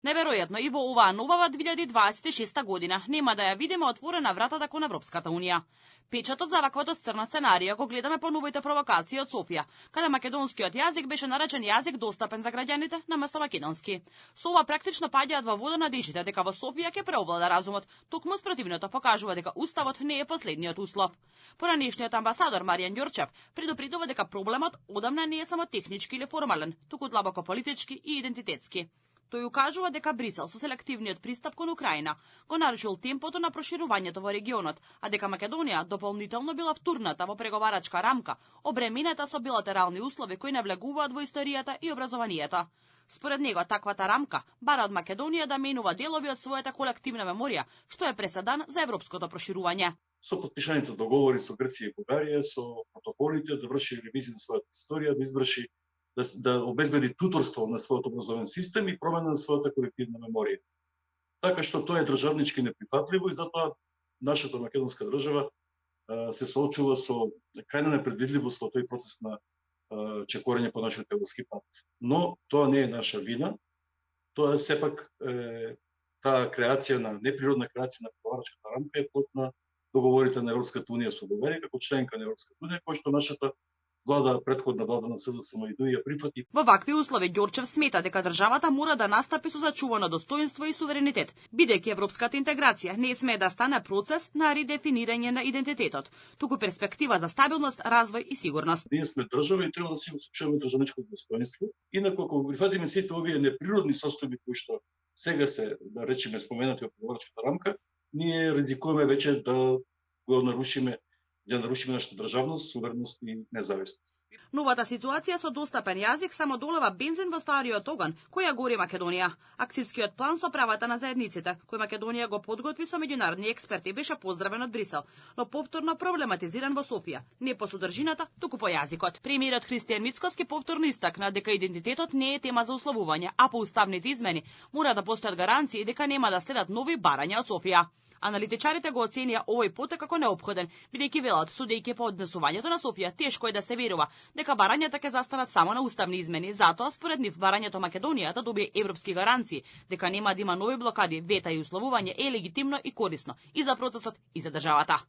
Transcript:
Неверојатно, и во оваа нова 2026 година нема да ја видиме отворена вратата кон Европската Унија. Печатот за ваквото црно сценарија го гледаме по новите провокации од Софија, каде македонскиот јазик беше наречен јазик достапен за граѓаните наместо македонски. Со ова практично паѓаат во вода надежите дека во Софија ќе преовлада разумот, токму спротивното покажува дека уставот не е последниот услов. Поранешниот амбасадор Маријан Ѓорчев предупредува дека проблемот одамна не е само технички или формален, туку длабоко политички и идентитетски. Тој укажува дека Брисел со селективниот пристап кон Украина го нарушил темпото на проширувањето во регионот, а дека Македонија дополнително била втурната во преговарачка рамка, обременета со билатерални услови кои навлегуваат во историјата и образованието. Според него, таквата рамка бара од Македонија да менува делови од својата колективна меморија, што е преседан за европското проширување. Со потпишаните договори со Грција и Бугарија, со протоколите да врши ревизија на својата историја, да изврши да обезбеди туторство на својот образовен систем и промена на својата колективна меморија. Така што тоа е државнички неприфатливо и затоа нашата македонска држава се соочува со крајна непредвидливост во тој процес на чекорење по нашиот европски пат. Но тоа не е наша вина, тоа е сепак таа креација на неприродна креација на преговарачката рамка е плод на договорите на Европската Унија со Бугарија како членка на Европската Унија, кој што нашата предходна влада на СДСМ ја прифати. Во вакви услови Ѓорчев смета дека државата мора да настапи со зачувано достоинство и суверенитет, бидејќи европската интеграција не смее да стане процес на редефинирање на идентитетот, туку перспектива за стабилност, развој и сигурност. Ние сме држава и треба да си сочуваме државничкото достоинство, инаку ако го прифатиме сите овие неприродни состојби кои што сега се, да речеме, споменати во преговарачката рамка, ние ризикуваме веќе да го нарушиме нашата државност, сувереност и независност. Новата ситуација со достапен јазик само долива бензин во стариот оган, кој ја гори Македонија. Акцијскиот план со правата на заедниците, кој Македонија го подготви со меѓународни експерти, беше поздравен од Брисел, но повторно проблематизиран во Софија, не по содржината, туку по јазикот. Премиерот Христијан Мицкоски повторно истакна дека идентитетот не е тема за условување, а по уставните измени мора да постојат гаранции дека нема да следат нови барања од Софија. Аналитичарите го оценија овој потек како неопходен, бидејќи велат, судејќи по однесувањето на Софија, тешко е да се верува дека барањата ќе застанат само на уставни измени. Затоа, според нив, барањето Македонија да добие европски гаранции дека нема да има нови блокади, вета и условување е легитимно и корисно и за процесот и за државата.